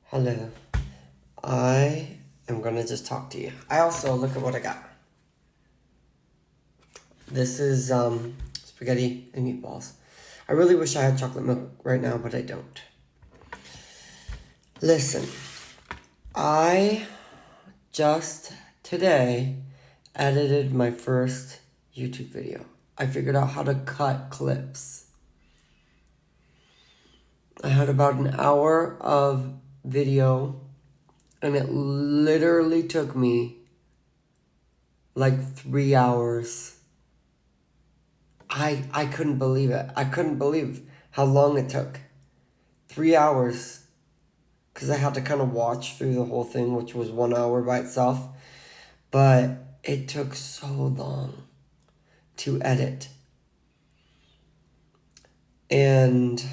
Hello. I am gonna just talk to you. I also look at what I got. This is spaghetti and meatballs. I really wish I had chocolate milk right now, but I don't. Listen, I just today edited my first YouTube video. I figured out how to cut clips. I had about an hour of video, and it literally took me like 3 hours. I couldn't believe it. I couldn't believe how long it took. 3 hours. Because I had to kind of watch through the whole thing, which was 1 hour by itself. But it took so long to edit. And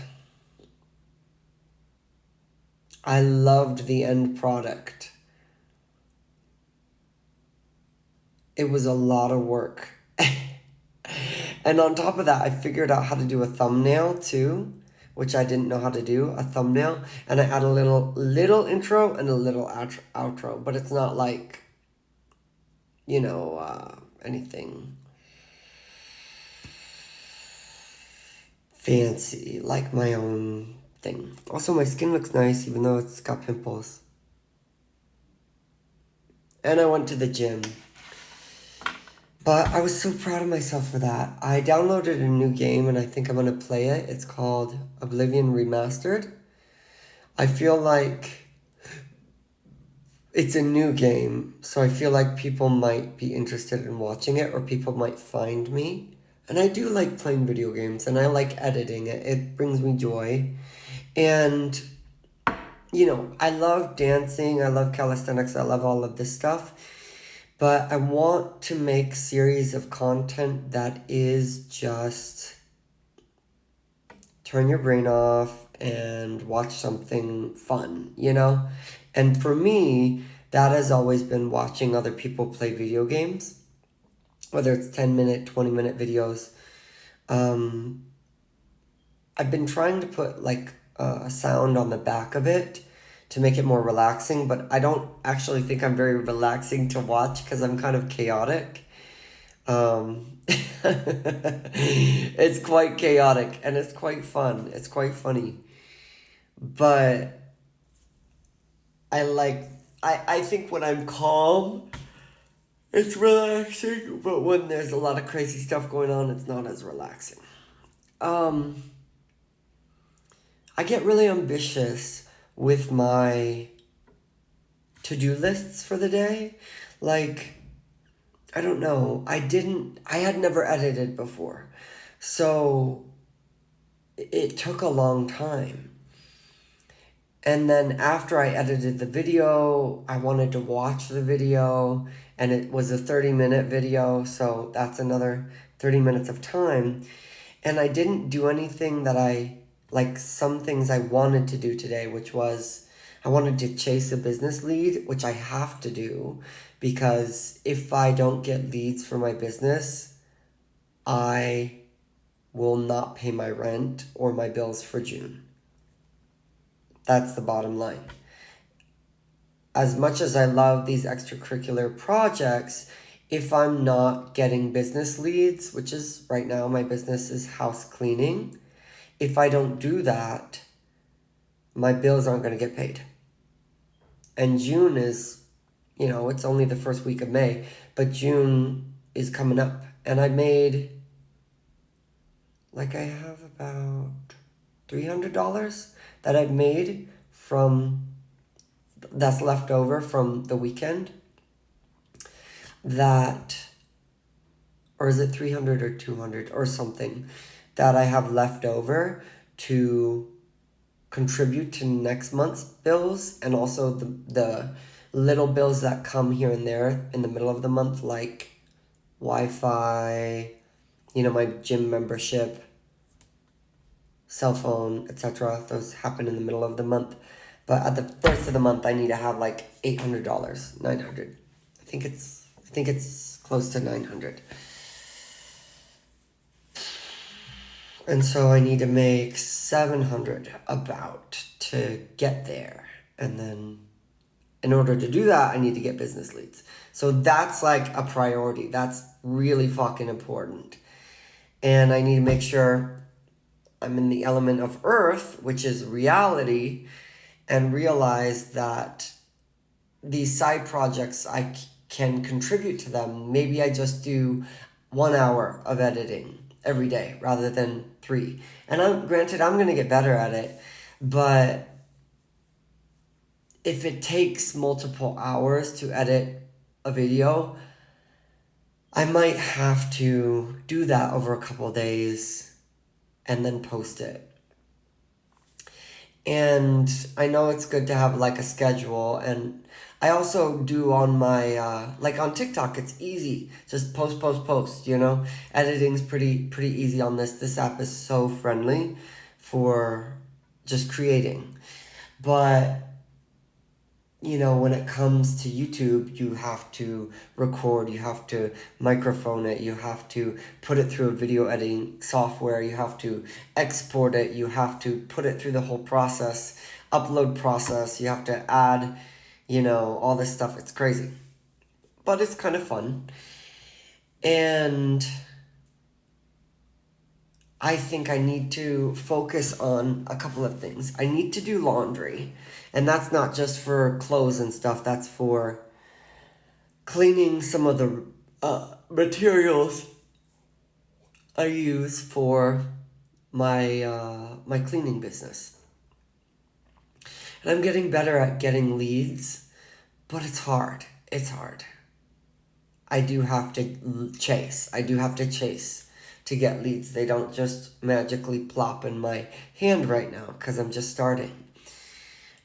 I loved the end product. It was a lot of work. And on top of that, I figured out how to do a thumbnail too, which I didn't know how to do, a thumbnail. And I add a little intro and a little outro, but it's not like, anything fancy, like my own thing. Also, my skin looks nice, even though it's got pimples. And I went to the gym. But I was so proud of myself for that. I downloaded a new game and I think I'm going to play it. It's called Oblivion Remastered. I feel like it's a new game, so I feel like people might be interested in watching it, or people might find me. And I do like playing video games, and I like editing it. It brings me joy. And, I love dancing, I love calisthenics, I love all of this stuff. But I want to make series of content that is just turn your brain off and watch something fun, And for me, that has always been watching other people play video games, whether it's 10-minute, 20-minute videos. I've been trying to put like a sound on the back of it to make it more relaxing, but I don't actually think I'm very relaxing to watch because I'm kind of chaotic. It's quite chaotic and it's quite fun. It's quite funny. But I think when I'm calm, it's relaxing, but when there's a lot of crazy stuff going on, it's not as relaxing. I get really ambitious with my to-do lists for the day. Like, I don't know. I had never edited before. So it took a long time. And then after I edited the video, I wanted to watch the video, and it was a 30-minute video, so that's another 30 minutes of time. And I didn't do anything like some things I wanted to do today, which was I wanted to chase a business lead, which I have to do, because if I don't get leads for my business, I will not pay my rent or my bills for June. That's the bottom line. As much as I love these extracurricular projects, if I'm not getting business leads, which is right now my business is house cleaning, if I don't do that, my bills aren't going to get paid. And June is, it's only the first week of May, but June is coming up. And I made, I have about $300 that I've made that's left over from the weekend. Or is it 300 or 200 or something that I have left over to contribute to next month's bills, and also the little bills that come here and there in the middle of the month, like Wi-Fi, my gym membership, cell phone, etc. Those happen in the middle of the month. But at the first of the month, I need to have like $800, $900. I think it's close to 900. And so I need to make 700 about to get there. And then in order to do that, I need to get business leads. So that's like a priority. That's really fucking important. And I need to make sure I'm in the element of earth, which is reality, and realize that these side projects, can contribute to them. Maybe I just do 1 hour of editing every day rather than 3. And I'm going to get better at it, but if it takes multiple hours to edit a video, I might have to do that over a couple of days and then post it. And I know it's good to have like a schedule, and I also do on my like on TikTok. It's easy, just post, you know. Editing's pretty easy on this app is so friendly for just creating. But you know, when it comes to YouTube, you have to record, you have to microphone it, you have to put it through a video editing software, you have to export it, you have to put it through the whole process, upload process, you have to add, you know, all this stuff. It's crazy. But it's kind of fun. And I think I need to focus on a couple of things. I need to do laundry. And that's not just for clothes and stuff. That's for cleaning some of the materials I use for my cleaning business. And I'm getting better at getting leads, but it's hard. It's hard. I do have to chase. To get leads. They don't just magically plop in my hand right now because I'm just starting.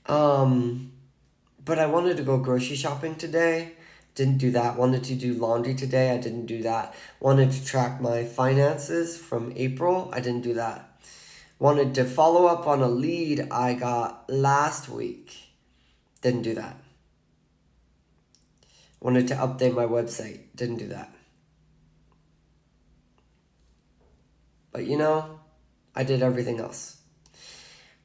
But I wanted to go grocery shopping today. Didn't do that. Wanted to do laundry today. I didn't do that. Wanted to track my finances from April. I didn't do that. Wanted to follow up on a lead I got last week. Didn't do that. Wanted to update my website. Didn't do that. But you know, I did everything else.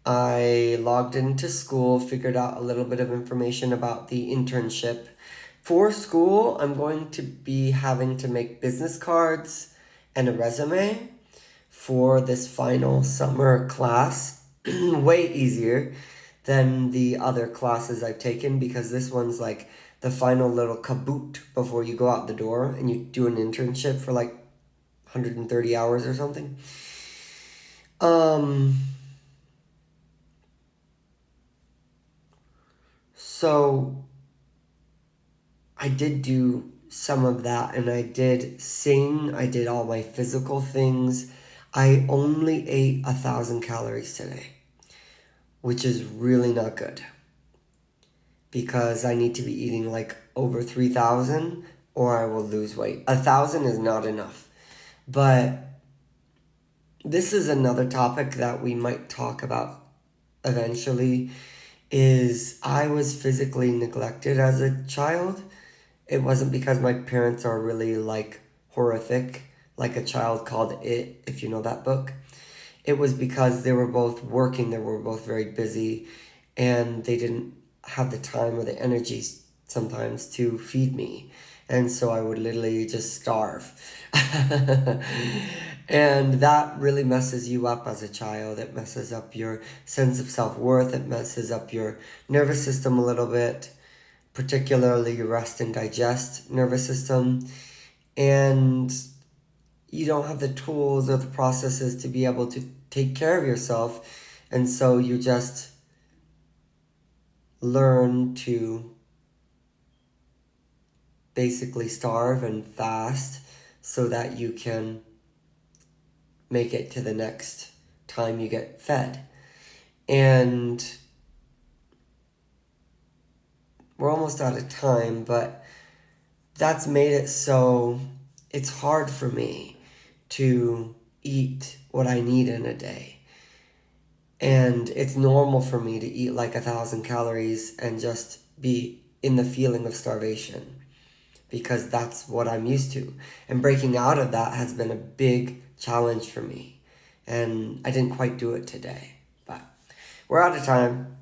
I logged into school, figured out a little bit of information about the internship. For school, I'm going to be having to make business cards and a resume for this final summer class. Way easier than the other classes I've taken, because this one's like the final little kaboot before you go out the door and you do an internship for like 130 hours or something. So I did do some of that, and I did sing. I did all my physical things. I only ate 1,000 calories today, which is really not good, because I need to be eating like over 3,000 or I will lose weight. 1,000 is not enough. But this is another topic that we might talk about eventually, is I was physically neglected as a child. It wasn't because my parents are really like horrific, like A Child Called It, if you know that book. It was because they were both working, they were both very busy, and they didn't have the time or the energy sometimes to feed me. And so I would literally just starve. And that really messes you up as a child. It messes up your sense of self-worth. It messes up your nervous system a little bit, particularly your rest and digest nervous system. And you don't have the tools or the processes to be able to take care of yourself. And so you just learn to basically starve and fast so that you can make it to the next time you get fed. And we're almost out of time, but that's made it so it's hard for me to eat what I need in a day. And it's normal for me to eat like 1,000 calories and just be in the feeling of starvation, because that's what I'm used to. And breaking out of that has been a big challenge for me. And I didn't quite do it today. But we're out of time.